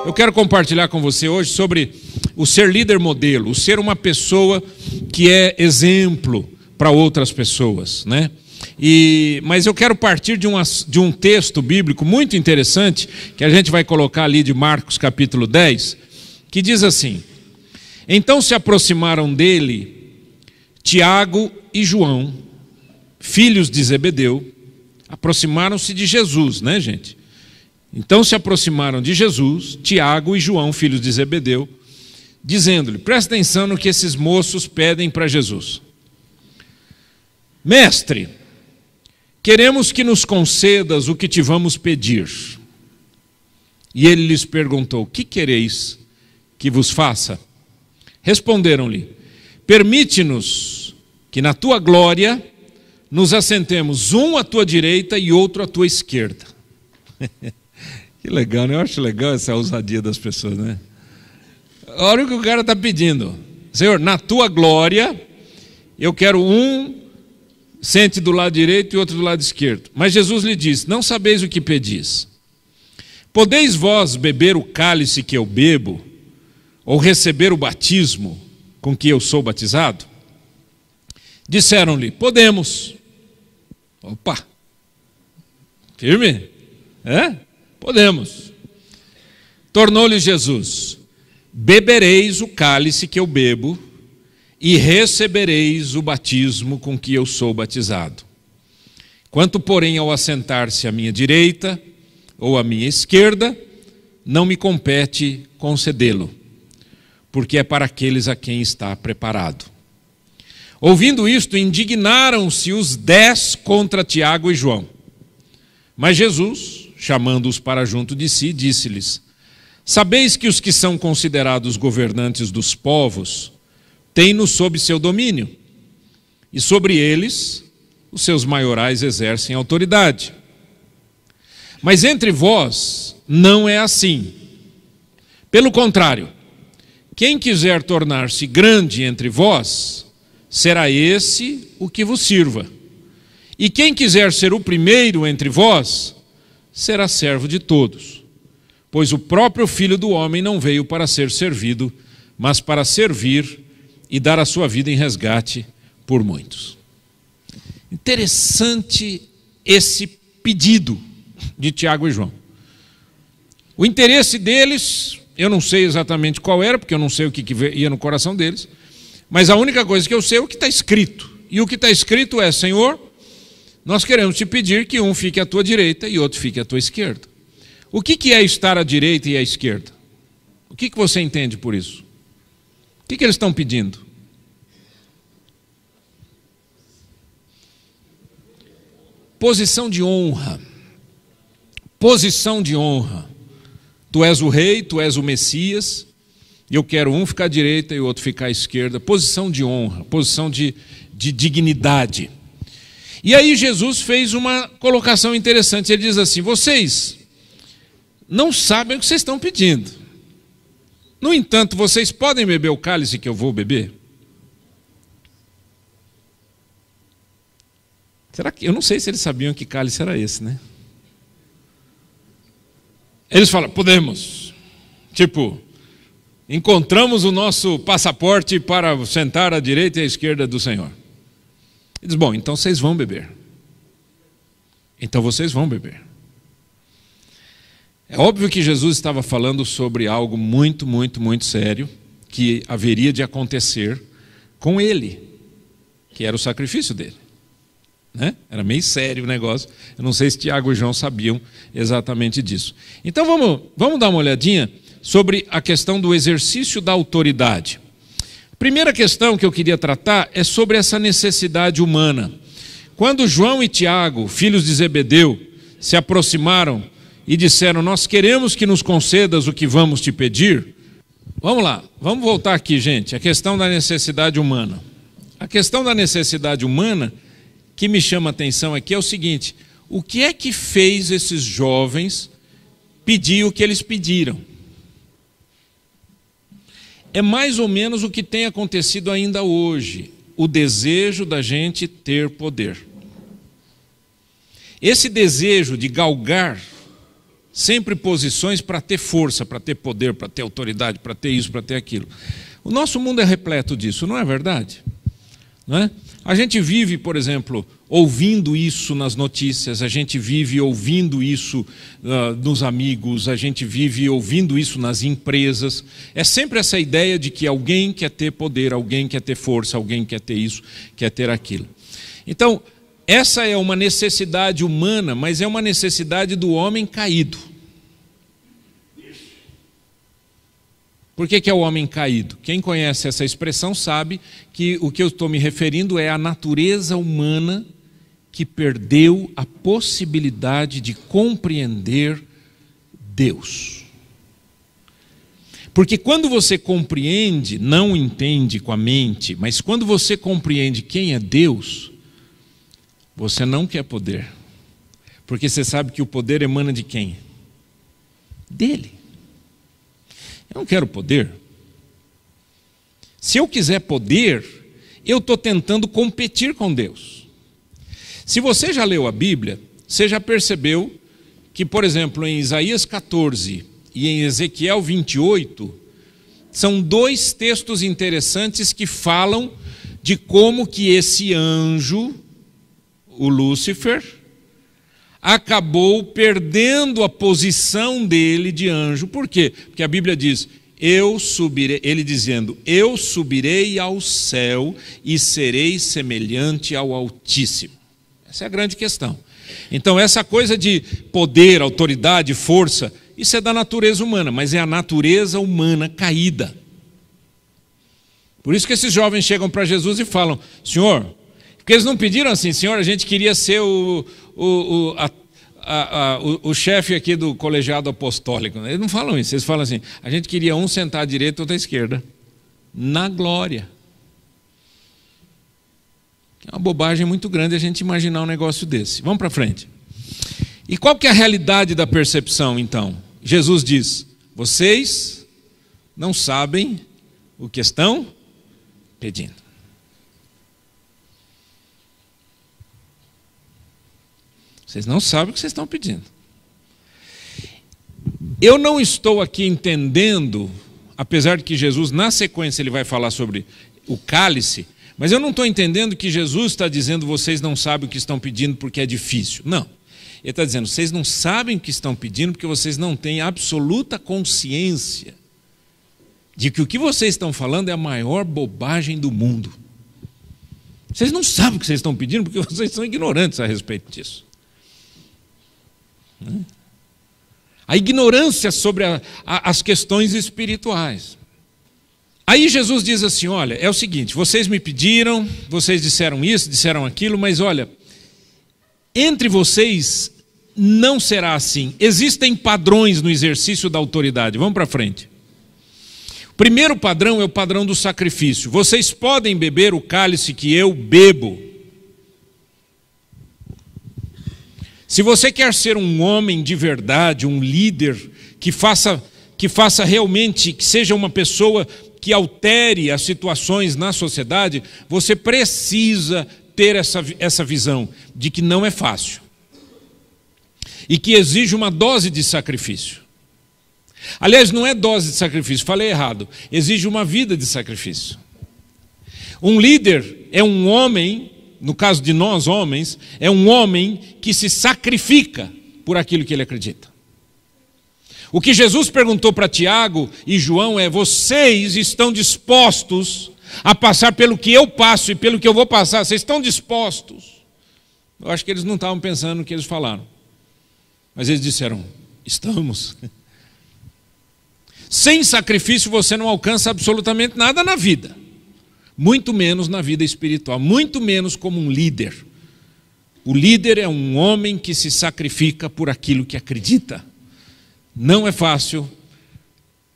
eu quero compartilhar com você hoje sobre o ser líder modelo, o ser uma pessoa que é exemplo para outras pessoas, né? Mas eu quero partir de um texto bíblico muito interessante, que a gente vai colocar ali de Marcos capítulo 10, que diz assim: então se aproximaram dele Tiago e João, filhos de Zebedeu. Aproximaram-se de Jesus, né, gente? Então se aproximaram de Jesus, Tiago e João, filhos de Zebedeu, dizendo-lhe, presta atenção no que esses moços pedem para Jesus. Mestre, queremos que nos concedas o que te vamos pedir. E ele lhes perguntou, que quereis que vos faça? Responderam-lhe, permite-nos que na tua glória nos assentemos um à tua direita e outro à tua esquerda. Que legal, né? Eu acho legal essa ousadia das pessoas, né? Olha o que o cara está pedindo. Senhor, na tua glória, eu quero um sente do lado direito e outro do lado esquerdo. Mas Jesus lhe disse, não sabeis o que pedis. Podeis vós beber o cálice que eu bebo, ou receber o batismo com que eu sou batizado? Disseram-lhe, podemos. Opa, firme? Podemos. Tornou-lhe Jesus, bebereis o cálice que eu bebo e recebereis o batismo com que eu sou batizado. Quanto, porém, ao assentar-se à minha direita ou à minha esquerda, não me compete concedê-lo, porque é para aqueles a quem está preparado. Ouvindo isto, indignaram-se os 10 contra Tiago e João. Mas Jesus, chamando-os para junto de si, disse-lhes, sabeis que os que são considerados governantes dos povos têm-nos sob seu domínio, e sobre eles os seus maiorais exercem autoridade. Mas entre vós não é assim. Pelo contrário, quem quiser tornar-se grande entre vós, será esse o que vos sirva. E quem quiser ser o primeiro entre vós, será servo de todos. Pois o próprio Filho do Homem não veio para ser servido, mas para servir e dar a sua vida em resgate por muitos. Interessante esse pedido de Tiago e João. O interesse deles, eu não sei exatamente qual era, porque eu não sei o que ia no coração deles, mas a única coisa que eu sei é o que está escrito. E o que está escrito é, Senhor, nós queremos te pedir que um fique à tua direita e outro fique à tua esquerda. O que é estar à direita e à esquerda? O que você entende por isso? O que eles estão pedindo? Posição de honra. Posição de honra. Tu és o rei, tu és o Messias, e eu quero um ficar à direita e o outro ficar à esquerda. Posição de honra, posição de dignidade. E aí Jesus fez uma colocação interessante. Ele diz assim, vocês não sabem o que vocês estão pedindo. No entanto, vocês podem beber o cálice que eu vou beber? Será que, eu não sei se eles sabiam que cálice era esse, né? Eles falam, podemos. Tipo, encontramos o nosso passaporte para sentar à direita e à esquerda do Senhor. Ele diz, bom, então vocês vão beber. Então vocês vão beber. É óbvio que Jesus estava falando sobre algo muito, muito, muito sério, que haveria de acontecer com ele, que era o sacrifício dele. Né? Era meio sério o negócio. Eu não sei se Tiago e João sabiam exatamente disso. Então vamos dar uma olhadinha sobre a questão do exercício da autoridade. A primeira questão que eu queria tratar é sobre essa necessidade humana. Quando João e Tiago, filhos de Zebedeu, se aproximaram e disseram, nós queremos que nos concedas o que vamos te pedir. Vamos lá, vamos voltar aqui, gente, a questão da necessidade humana. A questão da necessidade humana que me chama a atenção aqui é o seguinte, o que é que fez esses jovens pedir o que eles pediram? É mais ou menos o que tem acontecido ainda hoje, o desejo da gente ter poder. Esse desejo de galgar sempre posições para ter força, para ter poder, para ter autoridade, para ter isso, para ter aquilo. O nosso mundo é repleto disso, não é verdade? Não é? A gente vive, por exemplo, ouvindo isso nas notícias, a gente vive ouvindo isso nos amigos, a gente vive ouvindo isso nas empresas. É sempre essa ideia de que alguém quer ter poder, alguém quer ter força, alguém quer ter isso, quer ter aquilo. Então, essa é uma necessidade humana, mas é uma necessidade do homem caído. Por que é o homem caído? Quem conhece essa expressão sabe que o que eu estou me referindo é a natureza humana que perdeu a possibilidade de compreender Deus. Porque quando você compreende, não entende com a mente, mas quando você compreende quem é Deus, você não quer poder. Porque você sabe que o poder emana de quem? Dele. Eu não quero poder. Se eu quiser poder, eu estou tentando competir com Deus. Se você já leu a Bíblia, você já percebeu que, por exemplo, em Isaías 14 e em Ezequiel 28, são dois textos interessantes que falam de como que esse anjo, o Lúcifer, acabou perdendo a posição dele de anjo. Por quê? Porque a Bíblia diz, eu subirei, ele dizendo, eu subirei ao céu e serei semelhante ao Altíssimo. Essa é a grande questão. Então essa coisa de poder, autoridade, força, isso é da natureza humana, mas é a natureza humana caída. Por isso que esses jovens chegam para Jesus e falam, Senhor, porque eles não pediram assim, Senhor, a gente queria ser o chefe aqui do colegiado apostólico. Eles não falam isso, eles falam assim, a gente queria um sentar à direita e outro à esquerda, na glória. É uma bobagem muito grande a gente imaginar um negócio desse. Vamos para frente. E qual que é a realidade da percepção, então? Jesus diz, vocês não sabem o que estão pedindo. Vocês não sabem o que vocês estão pedindo. Eu não estou aqui entendendo, apesar de que Jesus, na sequência, ele vai falar sobre o cálice, mas eu não estou entendendo que Jesus está dizendo vocês não sabem o que estão pedindo porque é difícil. Não. Ele está dizendo, vocês não sabem o que estão pedindo porque vocês não têm absoluta consciência de que o que vocês estão falando é a maior bobagem do mundo. Vocês não sabem o que vocês estão pedindo porque vocês são ignorantes a respeito disso. A ignorância sobre as questões espirituais. Aí Jesus diz assim, olha, é o seguinte, vocês me pediram, vocês disseram isso, disseram aquilo, mas olha, entre vocês não será assim. Existem padrões no exercício da autoridade. Vamos para frente. O primeiro padrão é o padrão do sacrifício. Vocês podem beber o cálice que eu bebo. Se você quer ser um homem de verdade, um líder, que faça realmente, que seja uma pessoa que altere as situações na sociedade, você precisa ter essa visão de que não é fácil. E que exige uma dose de sacrifício. Aliás, não é dose de sacrifício, falei errado. Exige uma vida de sacrifício. Um líder é um homem, no caso de nós homens, é um homem que se sacrifica por aquilo que ele acredita. O que Jesus perguntou para Tiago e João é, vocês estão dispostos a passar pelo que eu passo e pelo que eu vou passar? Vocês estão dispostos? Eu acho que eles não estavam pensando no que eles falaram. Mas eles disseram, estamos. Sem sacrifício você não alcança absolutamente nada na vida. Muito menos na vida espiritual, muito menos como um líder. O líder é um homem que se sacrifica por aquilo que acredita. Não é fácil.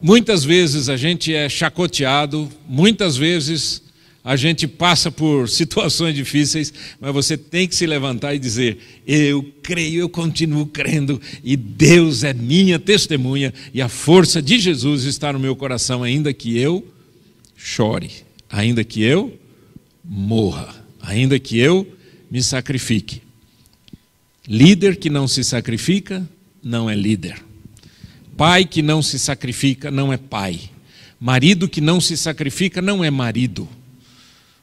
Muitas vezes a gente é chacoteado, muitas vezes a gente passa por situações difíceis, mas você tem que se levantar e dizer, eu creio, eu continuo crendo, e Deus é minha testemunha, e a força de Jesus está no meu coração, ainda que eu chore, ainda que eu morra, ainda que eu me sacrifique. Líder que não se sacrifica não é líder. Pai que não se sacrifica não é pai. Marido que não se sacrifica não é marido.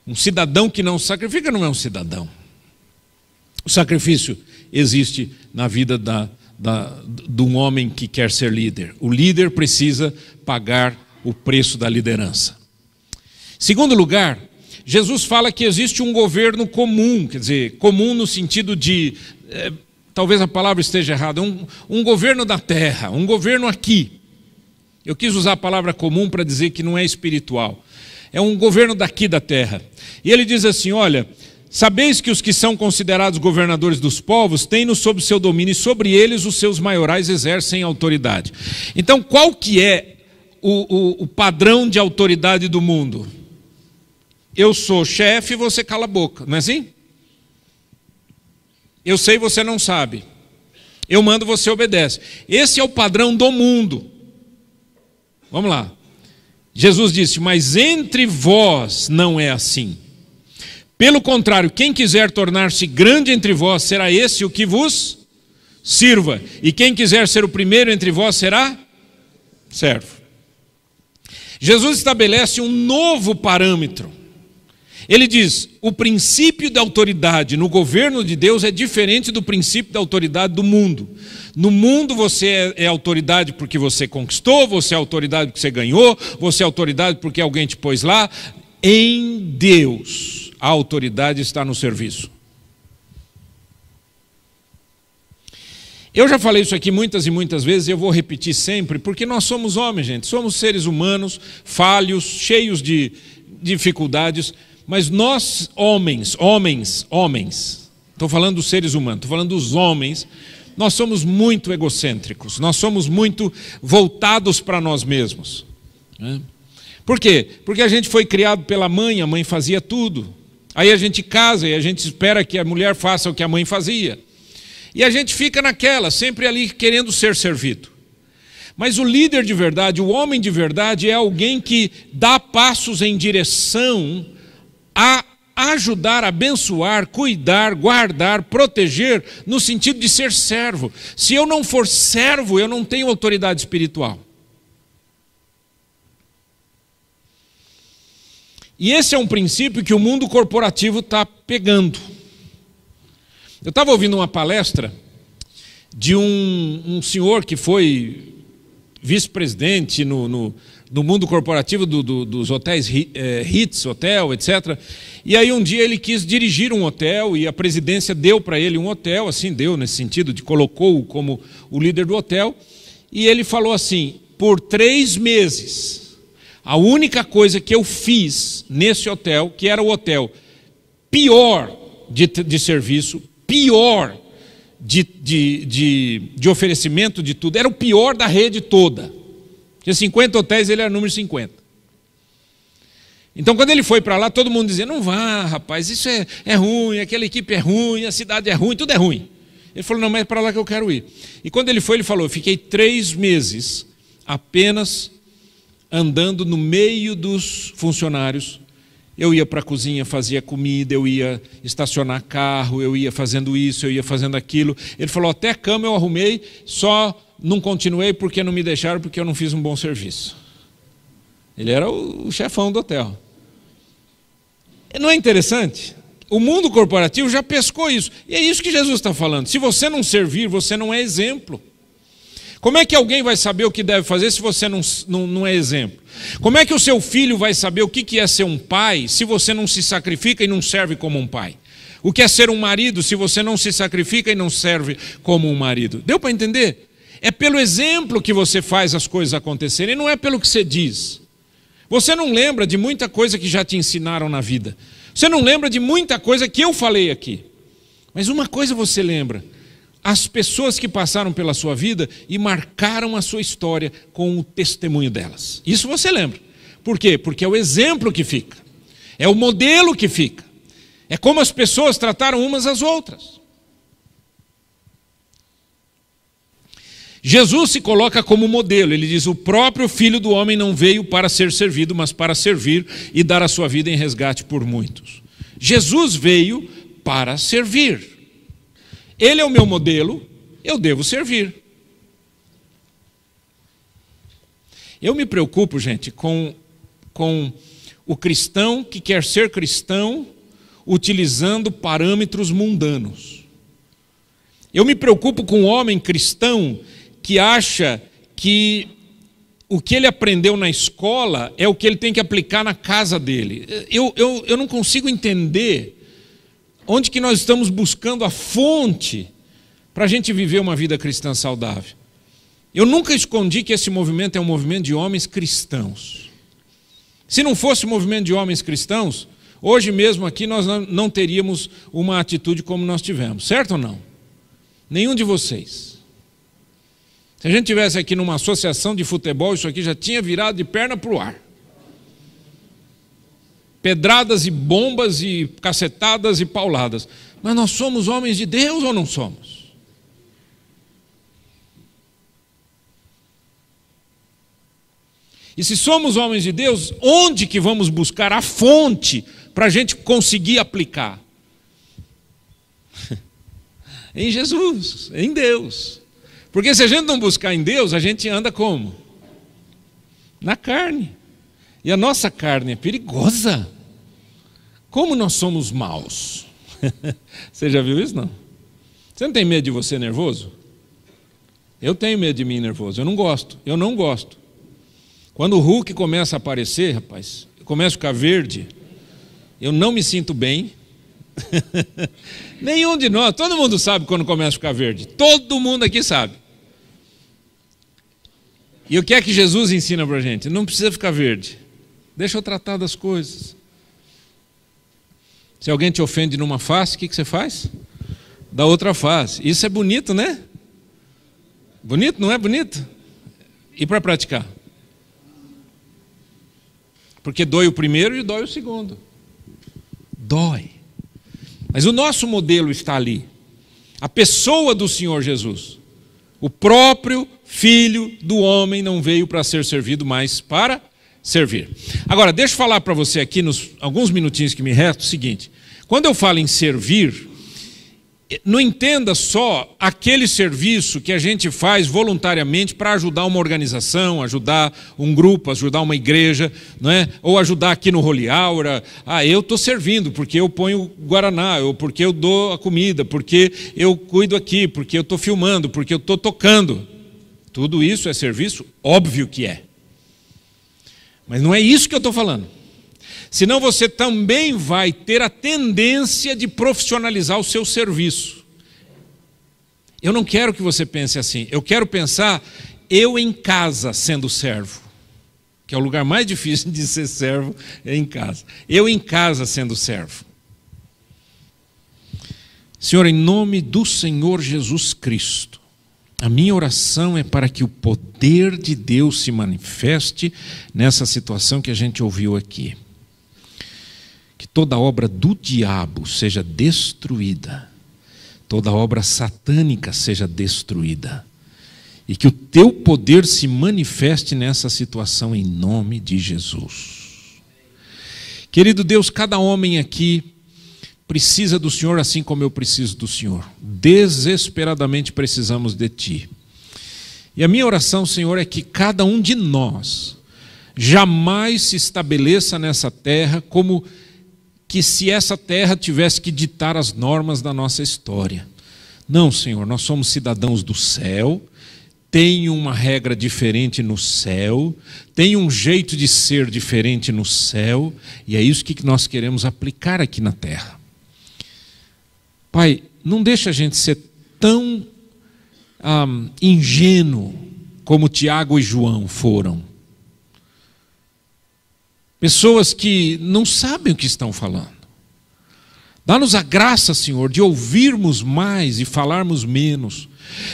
Um cidadão que não se sacrifica não é um cidadão. O sacrifício existe na vida de um homem que quer ser líder. O líder precisa pagar o preço da liderança. Segundo lugar, Jesus fala que existe um governo comum, quer dizer, comum no sentido de, talvez a palavra esteja errada, um governo da terra, um governo aqui. Eu quis usar a palavra comum para dizer que não é espiritual. É um governo daqui da terra. E ele diz assim, olha, sabeis que os que são considerados governadores dos povos têm-no sob seu domínio e sobre eles os seus maiorais exercem autoridade. Então, qual que é o padrão de autoridade do mundo? Eu sou chefe e você cala a boca, não é assim? Eu sei, você não sabe. Eu mando, você obedece. Esse é o padrão do mundo. Vamos lá. Jesus disse, mas entre vós não é assim. Pelo contrário, quem quiser tornar-se grande entre vós, será esse o que vos sirva. E quem quiser ser o primeiro entre vós, será servo. Jesus estabelece um novo parâmetro. Ele diz, o princípio da autoridade no governo de Deus é diferente do princípio da autoridade do mundo. No mundo você é autoridade porque você conquistou, você é autoridade porque você ganhou, você é autoridade porque alguém te pôs lá. Em Deus, a autoridade está no serviço. Eu já falei isso aqui muitas e muitas vezes, e eu vou repetir sempre, porque nós somos homens, gente, somos seres humanos, falhos, cheios de dificuldades, mas nós, homens, estou falando dos seres humanos, estou falando dos homens, nós somos muito egocêntricos, nós somos muito voltados para nós mesmos. Por quê? Porque a gente foi criado pela mãe, a mãe fazia tudo. Aí a gente casa e a gente espera que a mulher faça o que a mãe fazia. E a gente fica naquela, sempre ali querendo ser servido. Mas o líder de verdade, o homem de verdade, é alguém que dá passos em direção a ajudar, abençoar, cuidar, guardar, proteger, no sentido de ser servo. Se eu não for servo, eu não tenho autoridade espiritual. E esse é um princípio que o mundo corporativo está pegando. Eu estava ouvindo uma palestra de um senhor que foi vice-presidente no mundo corporativo dos hotéis Ritz, hotel, etc. E aí um dia ele quis dirigir um hotel e a presidência deu para ele um hotel, assim deu nesse sentido, colocou-o como o líder do hotel. E ele falou assim, por 3 meses, a única coisa que eu fiz nesse hotel, que era o hotel pior de serviço, pior de oferecimento de tudo, era o pior da rede toda. Tinha 50 hotéis, ele era número 50. Então quando ele foi para lá, todo mundo dizia, não vá rapaz, isso é ruim, aquela equipe é ruim, a cidade é ruim, tudo é ruim. Ele falou, não, mas é para lá que eu quero ir. E quando ele foi, ele falou, eu fiquei 3 meses apenas andando no meio dos funcionários. Eu ia para a cozinha, fazia comida, eu ia estacionar carro, eu ia fazendo isso, eu ia fazendo aquilo. Ele falou, até a cama eu arrumei, só não continuei porque não me deixaram, porque eu não fiz um bom serviço. Ele era o chefão do hotel. Não é interessante? O mundo corporativo já pescou isso. E é isso que Jesus está falando. Se você não servir, você não é exemplo. Como é que alguém vai saber o que deve fazer se você não é exemplo? Como é que o seu filho vai saber o que é ser um pai se você não se sacrifica e não serve como um pai? O que é ser um marido se você não se sacrifica e não serve como um marido? Deu para entender? É pelo exemplo que você faz as coisas acontecerem, não é pelo que você diz. Você não lembra de muita coisa que já te ensinaram na vida. Você não lembra de muita coisa que eu falei aqui. Mas uma coisa você lembra. As pessoas que passaram pela sua vida e marcaram a sua história com o testemunho delas. Isso você lembra. Por quê? Porque é o exemplo que fica. É o modelo que fica. É como as pessoas trataram umas às outras. Jesus se coloca como modelo. Ele diz, o próprio Filho do Homem não veio para ser servido, mas para servir e dar a sua vida em resgate por muitos. Jesus veio para servir. Ele é o meu modelo, eu devo servir. Eu me preocupo, gente, com o cristão que quer ser cristão utilizando parâmetros mundanos. Eu me preocupo com o homem cristão que acha que o que ele aprendeu na escola é o que ele tem que aplicar na casa dele. Eu não consigo entender onde que nós estamos buscando a fonte para a gente viver uma vida cristã saudável. Eu nunca escondi que esse movimento é um movimento de homens cristãos. Se não fosse um movimento de homens cristãos, hoje mesmo aqui nós não teríamos uma atitude como nós tivemos, certo ou não? Nenhum de vocês. Se a gente tivesse aqui numa associação de futebol, isso aqui já tinha virado de perna para o ar. Pedradas e bombas e cacetadas e pauladas. Mas nós somos homens de Deus ou não somos? E se somos homens de Deus, onde que vamos buscar a fonte para a gente conseguir aplicar? Em Jesus, em Deus. Porque se a gente não buscar em Deus, a gente anda como? Na carne. E a nossa carne é perigosa. Como nós somos maus. Você já viu isso, não? Você não tem medo de você nervoso? Eu tenho medo de mim nervoso. Eu não gosto. Quando o Hulk começa a aparecer, rapaz, começa a ficar verde, eu não me sinto bem. Nenhum de nós, todo mundo sabe quando começa a ficar verde. Todo mundo aqui sabe. E o que é que Jesus ensina para a gente? Não precisa ficar verde. Deixa eu tratar das coisas. Se alguém te ofende numa face, o que você faz? Da outra face. Isso é bonito, né? Bonito, não é bonito? E para praticar? Porque dói o primeiro e dói o segundo. Dói. Mas o nosso modelo está ali. A pessoa do Senhor Jesus. O próprio Filho do homem não veio para ser servido, mas para servir. Agora, deixa eu falar para você aqui, nos alguns minutinhos que me restam, o seguinte. Quando eu falo em servir, não entenda só aquele serviço que a gente faz voluntariamente para ajudar uma organização, ajudar um grupo, ajudar uma igreja, não é? Ou ajudar aqui no Holy Hour. Eu estou servindo porque eu ponho Guaraná, ou porque eu dou a comida, porque eu cuido aqui, porque eu estou filmando, porque eu estou tocando. Tudo isso é serviço? Óbvio que é. Mas não é isso que eu estou falando. Senão você também vai ter a tendência de profissionalizar o seu serviço. Eu não quero que você pense assim. Eu quero pensar eu em casa sendo servo. Que é o lugar mais difícil de ser servo, é em casa. Eu em casa sendo servo. Senhor, em nome do Senhor Jesus Cristo, a minha oração é para que o poder de Deus se manifeste nessa situação que a gente ouviu aqui. Que toda obra do diabo seja destruída, toda obra satânica seja destruída, e que o teu poder se manifeste nessa situação em nome de Jesus. Querido Deus, cada homem aqui precisa do Senhor assim como eu preciso do Senhor. Desesperadamente precisamos de Ti. E a minha oração, Senhor, é que cada um de nós jamais se estabeleça nessa terra como que se essa terra tivesse que ditar as normas da nossa história. Não, Senhor, nós somos cidadãos do céu, tem uma regra diferente no céu, tem um jeito de ser diferente no céu, e é isso que nós queremos aplicar aqui na terra. Pai, não deixa a gente ser tão ingênuo como Tiago e João foram. Pessoas que não sabem o que estão falando. Dá-nos a graça, Senhor, de ouvirmos mais e falarmos menos,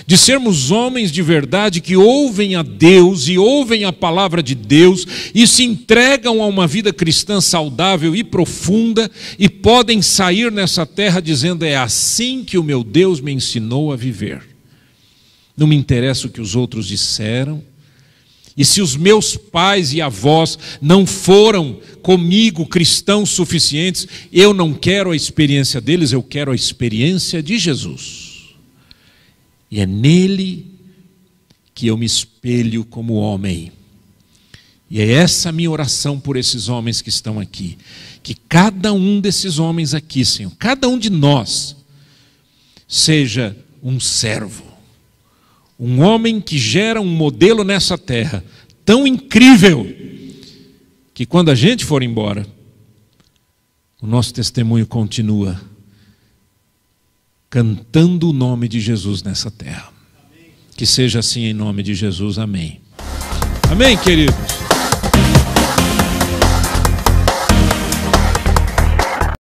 de sermos homens de verdade que ouvem a Deus e ouvem a palavra de Deus e se entregam a uma vida cristã saudável e profunda e podem sair nessa terra dizendo: é assim que o meu Deus me ensinou a viver. Não me interessa o que os outros disseram. E se os meus pais e avós não foram comigo cristãos suficientes, eu não quero a experiência deles, eu quero a experiência de Jesus. E é nele que eu me espelho como homem. E é essa a minha oração por esses homens que estão aqui. Que cada um desses homens aqui, Senhor, cada um de nós, seja um servo. Um homem que gera um modelo nessa terra tão incrível, que quando a gente for embora, o nosso testemunho continua cantando o nome de Jesus nessa terra. Que seja assim em nome de Jesus, amém. Amém, querido?